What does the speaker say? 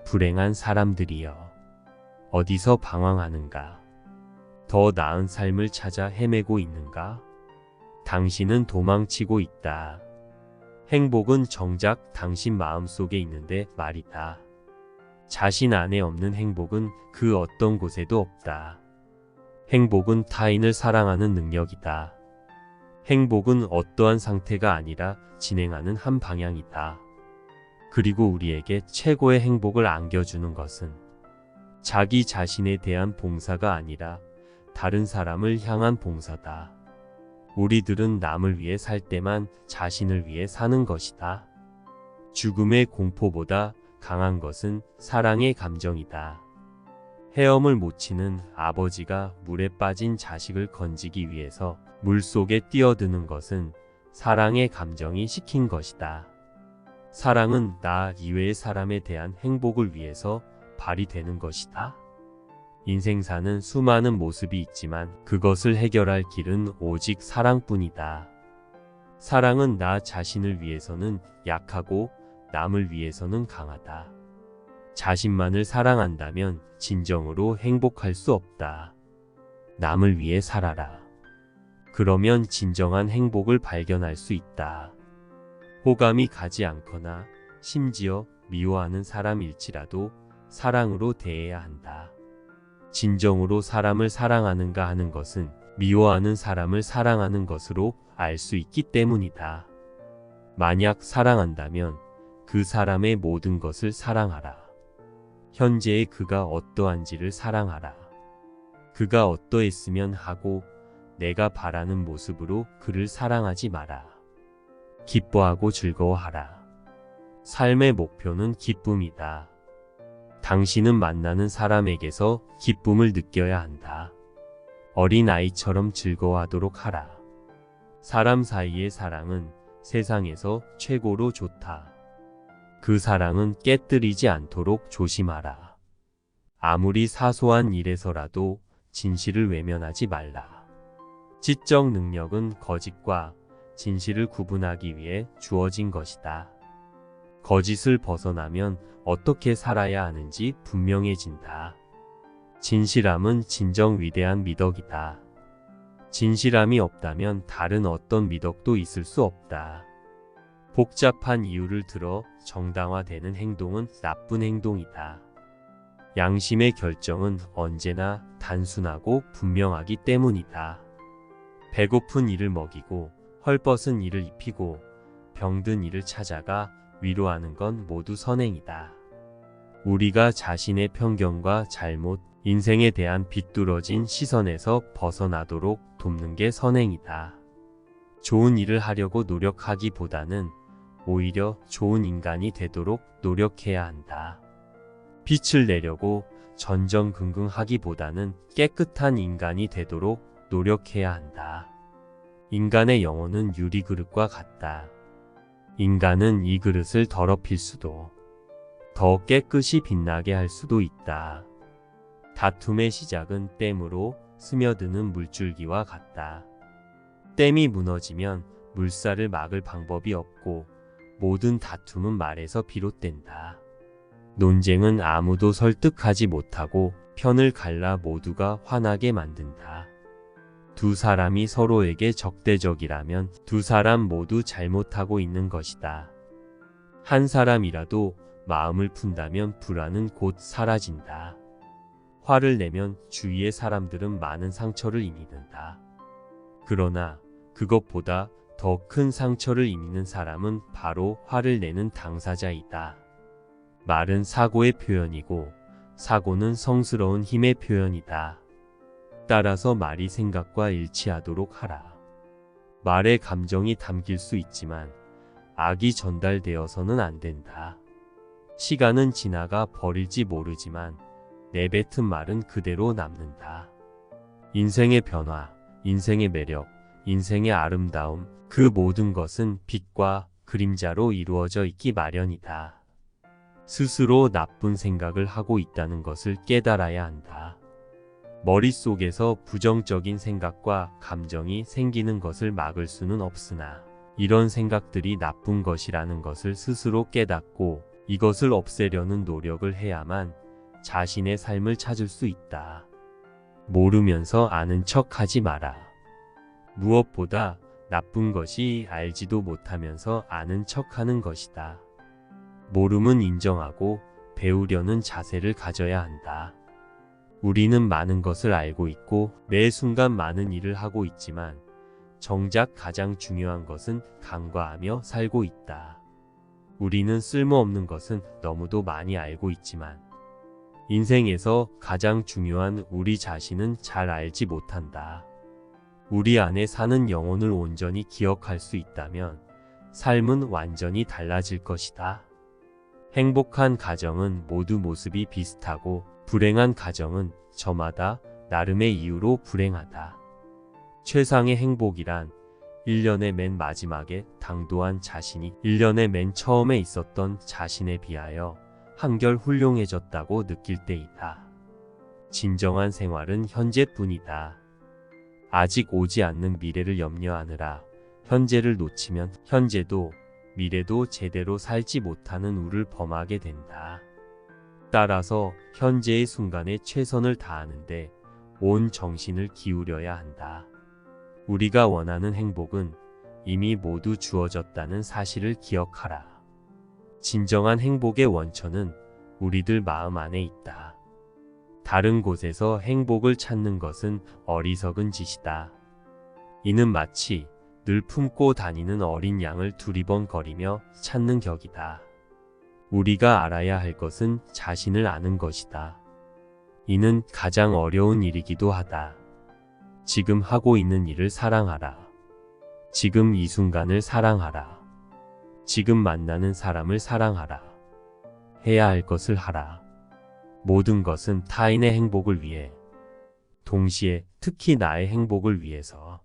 불행한 사람들이여, 어디서 방황하는가? 더 나은 삶을 찾아 헤매고 있는가? 당신은 도망치고 있다. 행복은 정작 당신 마음속에 있는데 말이다. 자신 안에 없는 행복은 그 어떤 곳에도 없다. 행복은 타인을 사랑하는 능력이다. 행복은 어떠한 상태가 아니라 진행하는 한 방향이다. 그리고 우리에게 최고의 행복을 안겨주는 것은 자기 자신에 대한 봉사가 아니라 다른 사람을 향한 봉사다. 우리들은 남을 위해 살 때만 자신을 위해 사는 것이다. 죽음의 공포보다 강한 것은 사랑의 감정이다. 헤엄을 못 치는 아버지가 물에 빠진 자식을 건지기 위해서 물속에 뛰어드는 것은 사랑의 감정이 시킨 것이다. 사랑은 나 이외의 사람에 대한 행복을 위해서 발휘되는 것이다. 인생사는 수많은 모습이 있지만 그것을 해결할 길은 오직 사랑뿐이다. 사랑은 나 자신을 위해서는 약하고 남을 위해서는 강하다. 자신만을 사랑한다면 진정으로 행복할 수 없다. 남을 위해 살아라. 그러면 진정한 행복을 발견할 수 있다. 호감이 가지 않거나 심지어 미워하는 사람일지라도 사랑으로 대해야 한다. 진정으로 사람을 사랑하는가 하는 것은 미워하는 사람을 사랑하는 것으로 알 수 있기 때문이다. 만약 사랑한다면 그 사람의 모든 것을 사랑하라. 현재의 그가 어떠한지를 사랑하라. 그가 어떠했으면 하고 내가 바라는 모습으로 그를 사랑하지 마라. 기뻐하고 즐거워하라. 삶의 목표는 기쁨이다. 당신은 만나는 사람에게서 기쁨을 느껴야 한다. 어린아이처럼 즐거워하도록 하라. 사람 사이의 사랑은 세상에서 최고로 좋다. 그 사랑은 깨뜨리지 않도록 조심하라. 아무리 사소한 일에서라도 진실을 외면하지 말라. 지적 능력은 거짓과 진실을 구분하기 위해 주어진 것이다. 거짓을 벗어나면 어떻게 살아야 하는지 분명해진다. 진실함은 진정 위대한 미덕이다. 진실함이 없다면 다른 어떤 미덕도 있을 수 없다. 복잡한 이유를 들어 정당화되는 행동은 나쁜 행동이다. 양심의 결정은 언제나 단순하고 분명하기 때문이다. 배고픈 이를 먹이고 헐벗은 이를 입히고 병든 이를 찾아가 위로하는 건 모두 선행이다. 우리가 자신의 편견과 잘못, 인생에 대한 비뚤어진 시선에서 벗어나도록 돕는 게 선행이다. 좋은 일을 하려고 노력하기보다는 오히려 좋은 인간이 되도록 노력해야 한다. 빛을 내려고 전전긍긍하기보다는 깨끗한 인간이 되도록 노력해야 한다. 인간의 영혼은 유리그릇과 같다. 인간은 이 그릇을 더럽힐 수도, 더 깨끗이 빛나게 할 수도 있다. 다툼의 시작은 댐으로 스며드는 물줄기와 같다. 댐이 무너지면 물살을 막을 방법이 없고 모든 다툼은 말에서 비롯된다. 논쟁은 아무도 설득하지 못하고 편을 갈라 모두가 화나게 만든다. 두 사람이 서로에게 적대적이라면 두 사람 모두 잘못하고 있는 것이다. 한 사람이라도 마음을 푼다면 불안은 곧 사라진다. 화를 내면 주위의 사람들은 많은 상처를 이미는다. 그러나 그것보다 더 큰 상처를 이미는 사람은 바로 화를 내는 당사자이다. 말은 사고의 표현이고 사고는 성스러운 힘의 표현이다. 따라서 말이 생각과 일치하도록 하라. 말에 감정이 담길 수 있지만 악이 전달되어서는 안 된다. 시간은 지나가 버릴지 모르지만 내뱉은 말은 그대로 남는다. 인생의 변화, 인생의 매력, 인생의 아름다움, 그 모든 것은 빛과 그림자로 이루어져 있기 마련이다. 스스로 나쁜 생각을 하고 있다는 것을 깨달아야 한다. 머릿속에서 부정적인 생각과 감정이 생기는 것을 막을 수는 없으나 이런 생각들이 나쁜 것이라는 것을 스스로 깨닫고 이것을 없애려는 노력을 해야만 자신의 삶을 찾을 수 있다. 모르면서 아는 척 하지 마라. 무엇보다 나쁜 것이 알지도 못하면서 아는 척 하는 것이다. 모름은 인정하고 배우려는 자세를 가져야 한다. 우리는 많은 것을 알고 있고 매 순간 많은 일을 하고 있지만 정작 가장 중요한 것은 간과하며 살고 있다. 우리는 쓸모없는 것은 너무도 많이 알고 있지만 인생에서 가장 중요한 우리 자신은 잘 알지 못한다. 우리 안에 사는 영혼을 온전히 기억할 수 있다면 삶은 완전히 달라질 것이다. 행복한 가정은 모두 모습이 비슷하고 불행한 가정은 저마다 나름의 이유로 불행하다. 최상의 행복이란 1년의 맨 마지막에 당도한 자신이 1년의 맨 처음에 있었던 자신에 비하여 한결 훌륭해졌다고 느낄 때이다. 진정한 생활은 현재뿐이다. 아직 오지 않는 미래를 염려하느라 현재를 놓치면 현재도 미래도 제대로 살지 못하는 우를 범하게 된다. 따라서 현재의 순간에 최선을 다하는데 온 정신을 기울여야 한다. 우리가 원하는 행복은 이미 모두 주어졌다는 사실을 기억하라. 진정한 행복의 원천은 우리들 마음 안에 있다. 다른 곳에서 행복을 찾는 것은 어리석은 짓이다. 이는 마치 늘 품고 다니는 어린 양을 두리번거리며 찾는 격이다. 우리가 알아야 할 것은 자신을 아는 것이다. 이는 가장 어려운 일이기도 하다. 지금 하고 있는 일을 사랑하라. 지금 이 순간을 사랑하라. 지금 만나는 사람을 사랑하라. 해야 할 것을 하라. 모든 것은 타인의 행복을 위해, 동시에 특히 나의 행복을 위해서.